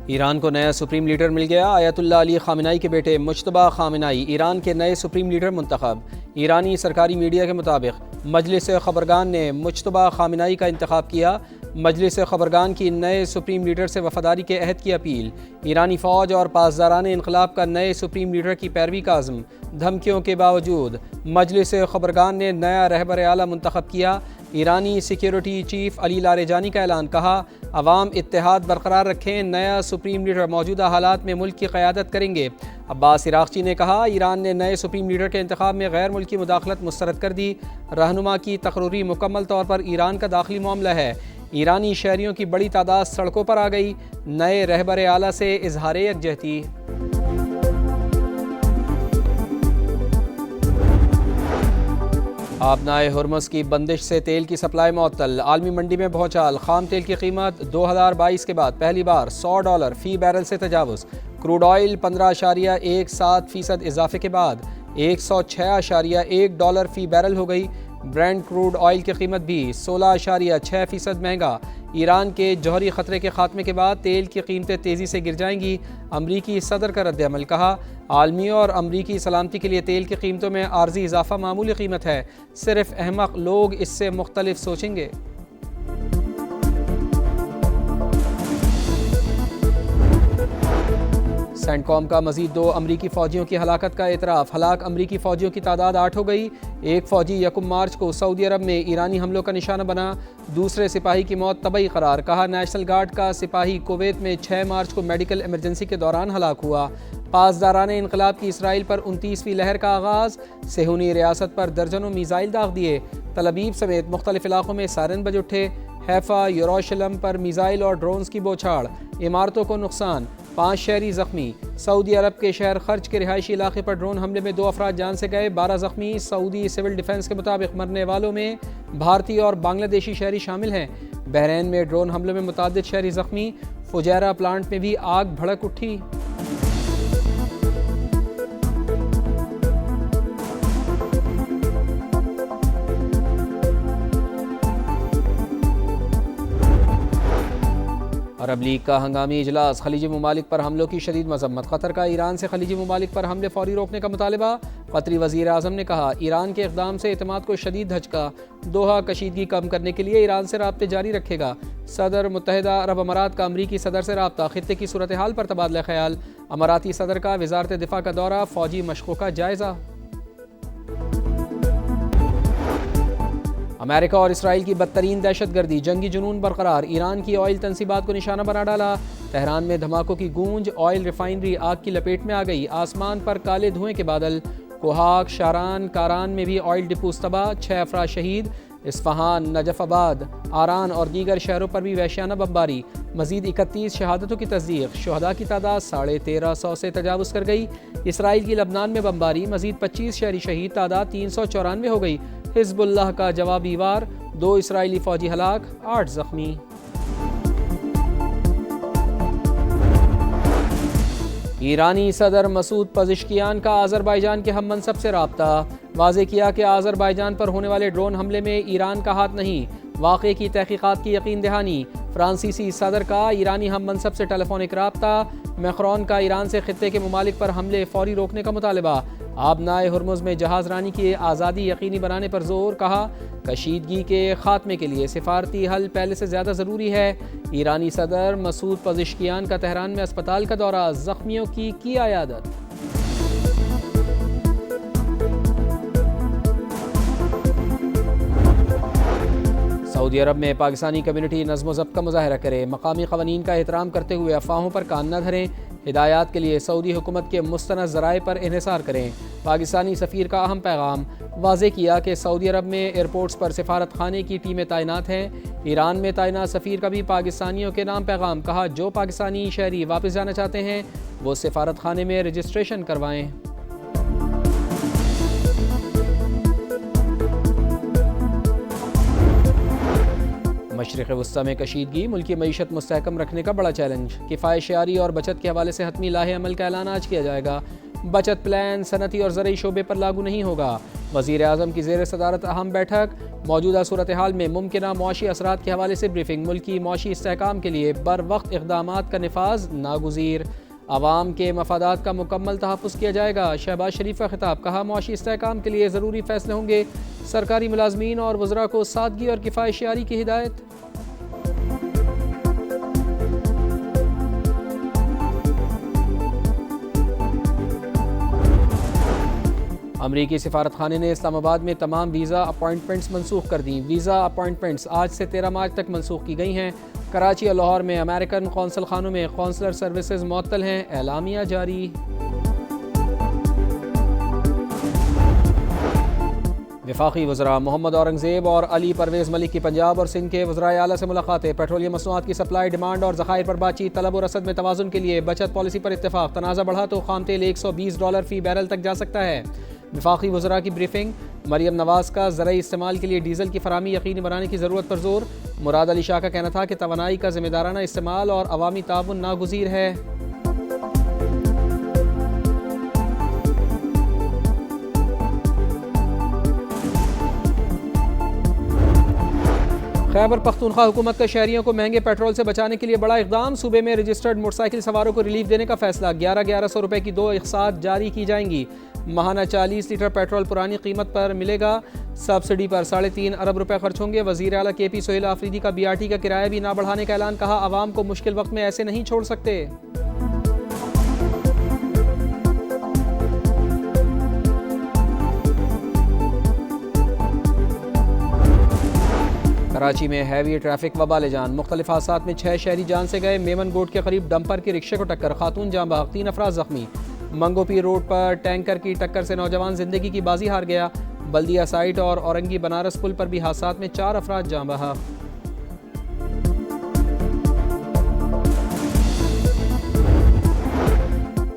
ایران کو نیا supreme leader مل گیا۔ آیت اللہ علی خامنائی کے بیٹے مجتبیٰ خامنائی ایران کے نئے سپریم لیڈر منتخب۔ ایرانی سرکاری میڈیا کے مطابق مجلس خبرگان نے مجتبیٰ خامنائی کا انتخاب کیا۔ مجلس خبرگان کی نئے سپریم لیڈر سے وفاداری کے عہد کی اپیل۔ ایرانی فوج اور پاسداران انقلاب کا نئے سپریم لیڈر کی پیروی کا عزم۔ دھمکیوں کے باوجود مجلس خبرگان نے نیا رہبر اعلیٰ منتخب کیا۔ ایرانی سیکیورٹی چیف علی لاریجانی کا اعلان، کہا عوام اتحاد برقرار رکھیں، نیا سپریم لیڈر موجودہ حالات میں ملک کی قیادت کریں گے۔ عباس عراقچی نے کہا ایران نے نئے سپریم لیڈر کے انتخاب میں غیر ملکی مداخلت مسترد کر دی۔ رہنما کی تقرری مکمل طور پر ایران کا داخلی معاملہ ہے۔ ایرانی شہریوں کی بڑی تعداد سڑکوں پر آ گئی۔ نئے رہبر اعلیٰ سے اظہار یکجہتی۔ آبنائے ہرمز کی بندش سے تیل کی سپلائی معطل۔ عالمی منڈی میں بھونچال۔ خام تیل کی قیمت 2022 کے بعد پہلی بار $100 فی بیرل سے تجاوز۔ کروڈ آئل 15.17% اضافے کے بعد $106.1 فی بیرل ہو گئی۔ برینڈ کروڈ آئل کی قیمت بھی 16.6% مہنگا۔ ایران کے جوہری خطرے کے خاتمے کے بعد تیل کی قیمتیں تیزی سے گر جائیں گی۔ امریکی صدر کا رد عمل، کہا عالمی اور امریکی سلامتی کے لیے تیل کی قیمتوں میں عارضی اضافہ معمولی قیمت ہے، صرف احمق لوگ اس سے مختلف سوچیں گے۔ سینٹ کام کا مزید 2 امریکی فوجیوں کی ہلاکت کا اعتراف۔ ہلاک امریکی فوجیوں کی تعداد 8 ہو گئی۔ ایک فوجی 1 مارچ کو سعودی عرب میں ایرانی حملوں کا نشانہ بنا، دوسرے سپاہی کی موت طبعی قرار۔ کہا نیشنل گارڈ کا سپاہی کویت میں 6 مارچ کو میڈیکل ایمرجنسی کے دوران ہلاک ہوا۔ پاسداران انقلاب کی اسرائیل پر 29ویں لہر کا آغاز۔ صہیونی ریاست پر درجنوں میزائل داغ دیے۔ تل ابیب سمیت مختلف علاقوں میں سائرن بج اٹھے۔ حیفا، یروشلم پر میزائل اور ڈرونز کی بوچھاڑ، عمارتوں کو نقصان، 5 شہری زخمی۔ سعودی عرب کے شہر خرچ کے رہائشی علاقے پر ڈرون حملے میں 2 افراد جان سے گئے، 12 زخمی۔ سعودی سول ڈیفنس کے مطابق مرنے والوں میں بھارتی اور بنگلہ دیشی شہری شامل ہیں۔ بحرین میں ڈرون حملوں میں متعدد شہری زخمی۔ فجیرہ پلانٹ میں بھی آگ بھڑک اٹھی۔ عرب لیگ کا ہنگامی اجلاس۔ خلیجی ممالک پر حملوں کی شدید مذمت۔ قطر کا ایران سے خلیجی ممالک پر حملے فوری روکنے کا مطالبہ۔ قطری وزیر اعظم نے کہا ایران کے اقدام سے اعتماد کو شدید دھچکا۔ دوحہ کشیدگی کم کرنے کے لیے ایران سے رابطے جاری رکھے گا۔ صدر متحدہ عرب امارات کا امریکی صدر سے رابطہ۔ خطے کی صورتحال پر تبادلہ خیال۔ اماراتی صدر کا وزارت دفاع کا دورہ، فوجی مشقوں کا جائزہ۔ امریکہ اور اسرائیل کی بدترین دہشت گردی، جنگی جنون برقرار۔ ایران کی آئل تنصیبات کو نشانہ بنا ڈالا۔ تہران میں دھماکوں کی گونج، آئل ریفائنری آگ کی لپیٹ میں آ گئی۔ آسمان پر کالے دھوئیں کے بادل۔ کوہاگ، شاران، کاران میں بھی آئل ڈپوز تباہ، 6 افراد شہید۔ اصفہان، نجف آباد، آران اور دیگر شہروں پر بھی وحشیانہ بمباری۔ مزید 31 شہادتوں کی تصدیق۔ شہداء کی تعداد 1350 سے تجاوز کر گئی۔ اسرائیل کی لبنان میں بمباری، مزید 25 شہری شہید، تعداد 394 ہو گئی۔ حزب اللہ کا جوابی وار، 2 اسرائیلی فوجی ہلاک، 8 زخمی۔ ایرانی صدر مسعود پزشکیان کا آذربائیجان کے ہم منصب سے رابطہ۔ واضح کیا کہ آذربائیجان پر ہونے والے ڈرون حملے میں ایران کا ہاتھ نہیں، واقعے کی تحقیقات کی یقین دہانی۔ فرانسیسی صدر کا ایرانی ہم منصب سے ٹیلی فونک رابطہ۔ میکرون کا ایران سے خطے کے ممالک پر حملے فوری روکنے کا مطالبہ۔ آبنائے ہرمز میں جہاز رانی کی آزادی یقینی بنانے پر زور، کہا کشیدگی کے خاتمے کے لیے سفارتی حل پہلے سے زیادہ ضروری ہے۔ ایرانی صدر مسعود پزشکیان کا تہران میں اسپتال کا دورہ، زخمیوں کی عیادت۔ سعودی عرب میں پاکستانی کمیونٹی نظم و ضبط کا مظاہرہ کرے، مقامی قوانین کا احترام کرتے ہوئے افواہوں پر کان نہ دھریں، ہدایات کے لیے سعودی حکومت کے مستند ذرائع پر انحصار کریں۔ پاکستانی سفیر کا اہم پیغام، واضح کیا کہ سعودی عرب میں ایئرپورٹس پر سفارت خانے کی ٹیمیں تعینات ہیں۔ ایران میں تعینات سفیر کا بھی پاکستانیوں کے نام پیغام، کہا جو پاکستانی شہری واپس جانا چاہتے ہیں وہ سفارت خانے میں رجسٹریشن کروائیں۔ مشرق وسطی میں کشیدگی، ملکی معیشت مستحکم رکھنے کا بڑا چیلنج۔ کفایت شعاری اور بچت کے حوالے سے حتمی لاہے عمل کا اعلان آج کیا جائے گا۔ بچت پلان صنعتی اور زرعی شعبے پر لاگو نہیں ہوگا۔ وزیر اعظم کی زیر صدارت اہم بیٹھک۔ موجودہ صورتحال میں ممکنہ معاشی اثرات کے حوالے سے بریفنگ۔ ملکی معاشی استحکام کے لیے بروقت اقدامات کا نفاذ ناگزیر۔ عوام کے مفادات کا مکمل تحفظ کیا جائے گا۔ شہباز شریف کا خطاب۔ کہا معاشی استحکام کے لیے ضروری فیصلے ہوں گے۔ سرکاری ملازمین اور وزراء کو سادگی اور کفایت شعاری کی ہدایت۔ امریکی سفارت خانے نے اسلام آباد میں تمام ویزا اپائنٹمنٹس منسوخ کر دیں۔ ویزا اپائنٹمنٹس آج سے 13 مارچ تک منسوخ کی گئی ہیں۔ کراچی اور لاہور میں امریکن قونصل خانوں میں قونصلر سروسز معطل ہیں۔ اعلامیہ جاری۔ وفاقی وزراء محمد اورنگزیب اور علی پرویز ملک کی پنجاب اور سندھ کے وزرائے اعلیٰ سے ملاقاتیں۔ پیٹرولیم مصنوعات کی سپلائی، ڈیمانڈ اور ذخائر پر بات چیت۔ طلب و رسد میں توازن کے لیے بچت پالیسی پر اتفاق۔ تنازع بڑھا تو خام تیل $120 فی بیرل تک جا سکتا ہے۔ وفاقی وزراء کی بریفنگ۔ مریم نواز کا زرعی استعمال کے لیے ڈیزل کی فراہمی یقینی بنانے کی ضرورت پر زور۔ مراد علی شاہ کا کہنا تھا کہ توانائی کا ذمہ دارانہ استعمال اور عوامی تعاون ناگزیر ہے۔ خیبر پختونخوا حکومت کا شہریوں کو مہنگے پیٹرول سے بچانے کے لیے بڑا اقدام۔ صوبے میں رجسٹرڈ موٹر سائیکل سواروں کو ریلیف دینے کا فیصلہ۔ 1100 روپے کی 2 اقساط جاری کی جائیں گی۔ ماہانہ 40 لیٹر پیٹرول پرانی قیمت پر ملے گا۔ سبسڈی پر 3.5 ارب روپے خرچ ہوں گے۔ وزیر اعلیٰ کے پی سہیل آفریدی کا BRT کا کرایہ بھی نہ بڑھانے کا اعلان۔ کہا عوام کو مشکل وقت میں ایسے نہیں چھوڑ سکتے۔ کراچی میں ہیوی ٹریفک وبال جان۔ مختلف حادثات میں 6 شہری جان سے گئے۔ میمن گوٹ کے قریب ڈمپر کی رکشے کو ٹکر، خاتون جاں بحق، 3 افراد زخمی۔ منگو پیر روڈ پر ٹینکر کی ٹکر سے نوجوان زندگی کی بازی ہار گیا۔ بلدیہ سائٹ اور اورنگی بنارس پل پر بھی حادثات میں 4 افراد جاں بحق۔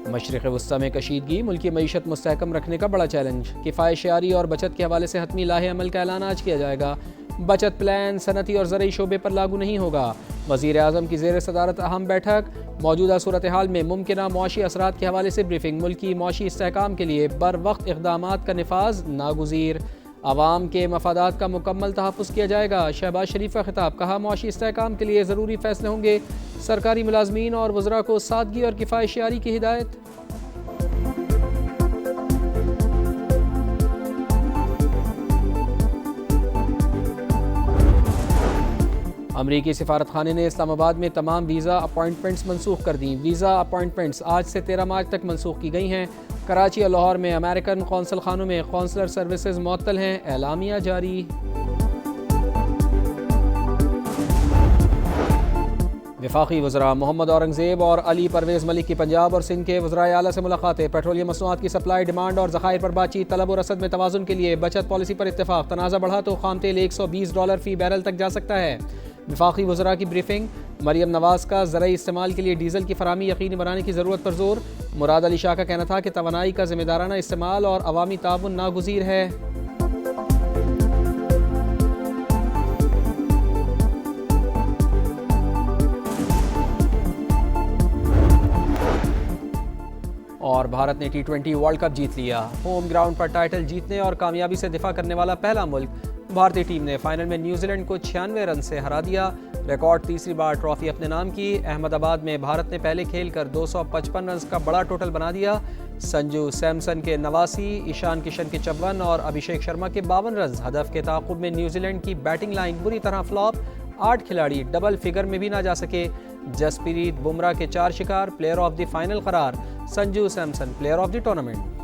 مشرق وسطی میں کشیدگی، ملکی معیشت مستحکم رکھنے کا بڑا چیلنج۔ کفایت شعاری اور بچت کے حوالے سے حتمی لاہے عمل کا اعلان آج کیا جائے گا۔ بچت پلان صنعتی اور زرعی شعبے پر لاگو نہیں ہوگا۔ وزیر اعظم کی زیر صدارت اہم بیٹھک۔ موجودہ صورتحال میں ممکنہ معاشی اثرات کے حوالے سے بریفنگ۔ ملکی معاشی استحکام کے لیے بروقت اقدامات کا نفاذ ناگزیر۔ عوام کے مفادات کا مکمل تحفظ کیا جائے گا۔ شہباز شریف کا خطاب۔ کہا معاشی استحکام کے لیے ضروری فیصلے ہوں گے۔ سرکاری ملازمین اور وزراء کو سادگی اور کفایت شعاری کی ہدایت۔ امریکی سفارت خانے نے اسلام آباد میں تمام ویزا اپائنٹمنٹس منسوخ کر دیں۔ ویزا اپائنٹمنٹس آج سے 13 مارچ تک منسوخ کی گئی ہیں۔ کراچی اور لاہور میں امریکن قونصل خانوں میں قونصلر سروسز معطل ہیں۔ اعلامیہ جاری۔ وفاقی وزراء محمد اورنگزیب اور علی پرویز ملک کی پنجاب اور سندھ کے وزرائے اعلیٰ سے ملاقاتیں۔ پیٹرولیم مصنوعات کی سپلائی، ڈیمانڈ اور ذخائر پر بات چیت۔ طلب و رسد میں توازن کے لیے بچت پالیسی پر اتفاق۔ تنازع بڑھا تو خام تیل $120 فی بیرل تک جا سکتا ہے۔ وفاقی وزراء کی بریفنگ۔ مریم نواز کا زرعی استعمال کے لیے ڈیزل کی فراہمی یقینی بنانے کی ضرورت پر زور۔ مراد علی شاہ کا کہنا تھا کہ توانائی کا ذمہ دارانہ استعمال اور عوامی تعاون ناگزیر ہے۔ اور بھارت نے T20 ورلڈ کپ جیت لیا۔ ہوم گراؤنڈ پر ٹائٹل جیتنے اور کامیابی سے دفاع کرنے والا پہلا ملک۔ بھارتی ٹیم نے فائنل میں نیوزی لینڈ کو 96 رن سے ہرا دیا۔ ریکارڈ تیسری بار ٹرافی اپنے نام کی۔ احمد آباد میں بھارت نے پہلے کھیل کر 255 رنز کا بڑا ٹوٹل بنا دیا۔ سنجو سیمسن کے 89، ایشان کشن کے 54 اور ابھیشیک شرما کے 52 رنز۔ ہدف کے تعاقب میں نیوزی لینڈ کی بیٹنگ لائن بری طرح فلاپ۔ 8 کھلاڑی ڈبل فگر میں بھی نہ جا سکے۔ جسپریت بمراہ کے 4 شکار۔ پلیئر آف دی فائنل قرار۔ Sanju Samson player of the tournament.